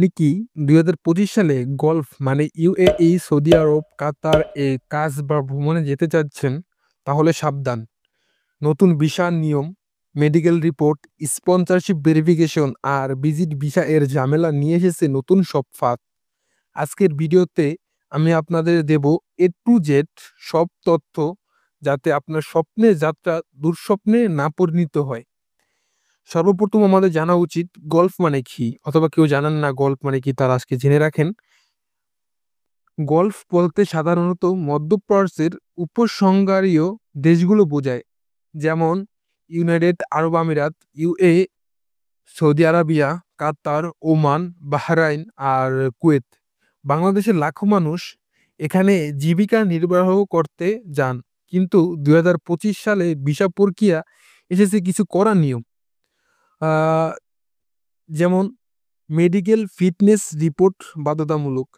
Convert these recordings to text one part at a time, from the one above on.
আপনি কি ২০২৫ সালে গলফ মানে ইউএই, সৌদি আরব, কাতার কাজ বা ভ্রমণে যেতে চাচ্ছেন? তাহলে সাবধান। নতুন ভিসার নিয়ম, মেডিকেল রিপোর্ট, স্পন্সরশিপ ভেরিফিকেশন আর ভিজিট ভিসা এর ঝামেলা নিয়ে এসেছে নতুন সব ফাঁদ। আজকের ভিডিওতে আমি আপনাদের দেব A to Z সব তথ্য, যাতে আপনার স্বপ্নের যাত্রা দুঃস্বপ্নে না পরিণত হয়। সর্বপ্রথম আমাদের জানা উচিত গল্ফ মানে কি, অথবা কেউ জানেন না গল্ফ মানে কি, তারা আজকে জেনে রাখেন। গল্ফ বলতে সাধারণত মধ্যপ্রাচ্যের উপসাগরীয় দেশগুলো বোঝায়, যেমন ইউনাইটেড আরব আমিরাত, ইউএ, সৌদি আরাবিয়া, কাতার, ওমান, বাহরাইন আর কুয়েত। বাংলাদেশের লাখো মানুষ এখানে জীবিকা নির্বাহ করতে যান, কিন্তু ২০২৫ সালে ভিসা প্রক্রিয়া এসেছে কিছু কড়া নিয়ম। আহ, যেমন মেডিকেল ফিটনেস রিপোর্ট বাধ্যতামূলক।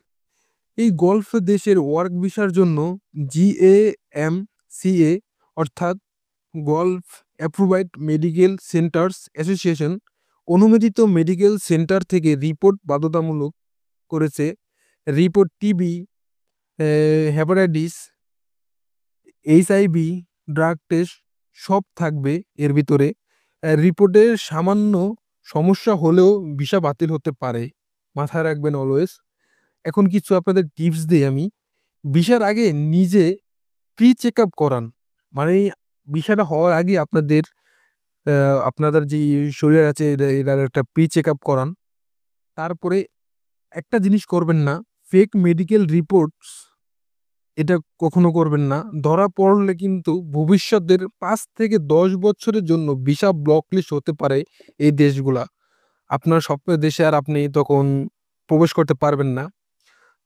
এই গলফ দেশের ওয়ার্ক ভিসার জন্য GAMCA, অর্থাৎ গলফ অ্যাপ্রুভাইড মেডিকেল সেন্টার্স অ্যাসোসিয়েশন, অনুমোদিত মেডিকেল সেন্টার থেকে রিপোর্ট বাধ্যতামূলক করেছে। Report TB, hepatitis, HIV, drug test সব থাকবে এর ভিতরে। রিপোর্টের সামান্য সমস্যা হলেও ভিসা বাতিল হতে পারে, মাথায় রাখবেন অলওয়েজ। এখন কিছু আপনাদের টিপস দিই আমি। ভিসার আগে নিজে প্রি চেক আপ করান, মানে ভিসাটা হওয়ার আগে আপনাদের যে শরীর আছে এটার একটা প্রি চেক আপ করান। তারপরে একটা জিনিস করবেন না, ফেক মেডিকেল রিপোর্টস, এটা কখনো করবেন না। ধরা পড়লে কিন্তু ভবিষ্যতের 5 থেকে 10 বছরের জন্য ভিসা ব্লকলিস্ট হতে পারে এই দেশগুলা। আপনার স্বপ্নের দেশে আর আপনি তখন প্রবেশ করতে পারবেন না।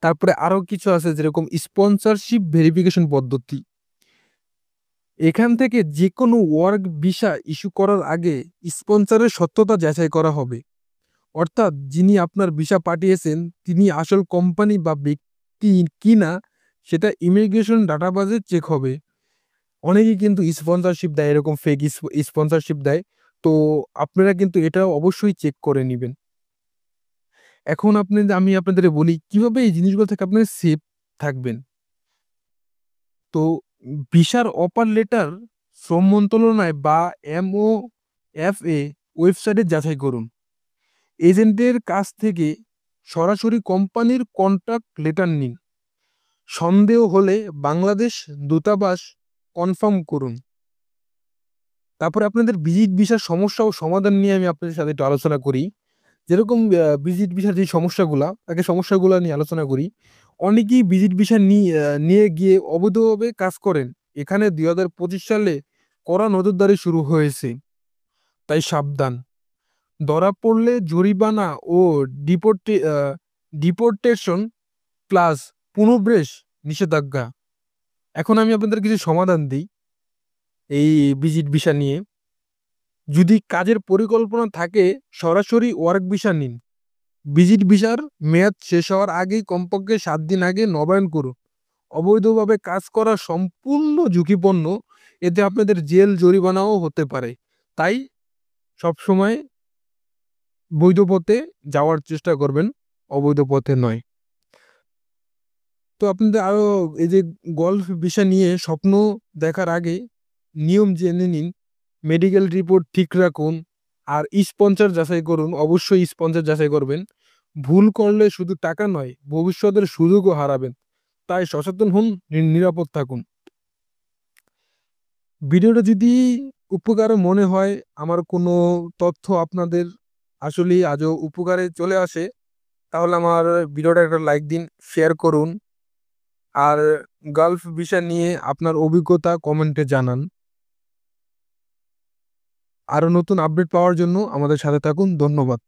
তারপরে আরো কিছু আছে, যেরকম স্পন্সরশিপ ভেরিফিকেশন পদ্ধতি। এখান থেকে যে কোনো ওয়ার্ক ভিসা ইস্যু করার আগে স্পন্সরের সত্যতা যাচাই করা হবে, অর্থাৎ যিনি আপনার ভিসা পাঠিয়েছেন তিনি আসল কোম্পানি বা ব্যক্তি কিনা সেটা ইমিগ্রেশন ডাটাবেজে চেক হবে। অনেকেই কিন্তু স্পন্সরশিপ দেয়, এরকম ফেক স্পন্সরশিপ দেয়। তো আপনারা কিন্তু এটা অবশ্যই চেক করে নেবেন। এখন আমি আপনাদের বলি কিভাবে এই জিনিসগুলো থেকে আপনি সেফ থাকবেন। তো ভিসার অফার লেটার শ্রম মন্ত্রণালয় বা MOFA ওয়েবসাইটে যাচাই করুন। এজেন্টের কাছ থেকে সরাসরি কোম্পানির কন্ট্রাক্ট লেটার নিন। সন্দেহ হলে বাংলাদেশ দূতাবাস কনফার্ম করুন। তারপরে আপনাদের ভিজিট ভিসার সমস্যা ও সমাধান নিয়ে আমি আপনাদের সাথে একটু আলোচনা করি। যেরকম ভিজিট ভিসার যে সমস্যাগুলা, আগে সমস্যাগুলা নিয়ে আলোচনা করি। অনেকেই ভিজিট ভিসা নিয়ে গিয়ে অবৈধভাবে কাজ করেন। এখানে ২০২৫ সালে কড়া নজরদারি শুরু হয়েছে, তাই সাবধান। ধরা পড়লে জরিমানা ও ডিপোর্টেশন প্লাস পুনঃপ্রেস নিষেধাজ্ঞা। এখন আমি আপনাদের কিছু সমাধান দিই এই ভিজিট ভিসা নিয়ে। যদি কাজের পরিকল্পনা থাকে, সরাসরি ওয়ার্ক ভিসা নিন। ভিজিট ভিসার মেয়াদ শেষ হওয়ার আগেই কমপক্ষে 7 দিন আগে নবায়ন করুন। অবৈধভাবে কাজ করা সম্পূর্ণ ঝুঁকিপূর্ণ, এতে আপনাদের জেল জরিমানাও হতে পারে। তাই সবসময় বৈধ পথে যাওয়ার চেষ্টা করবেন, অবৈধ পথে নয়। তো আপনাদের আরো এই যে গলফ ভিসা নিয়ে স্বপ্ন দেখার আগে নিয়ম জেনে নিন। মেডিকেল রিপোর্ট ঠিক রাখুন, আর স্পন্সর যাচাই করুন, অবশ্যই স্পন্সর যাচাই করবেন। ভুল করলে শুধু টাকা নয়, ভবিষ্যতের সুযোগও হারাবেন। তাই সচেতন হন, নিরাপদ থাকুন। ভিডিওটা যদি উপকার মনে হয়, আমার কোনো তথ্য আপনাদের আসলেই আজও উপকারে চলে আসে, তাহলে আমার ভিডিওটা একটা লাইক দিন, শেয়ার করুন। আর গালফ ভিসা নিয়ে আপনার অভিজ্ঞতা কমেন্টে জানান। আরো নতুন আপডেট পাওয়ার জন্য আমাদের সাথে থাকুন। ধন্যবাদ।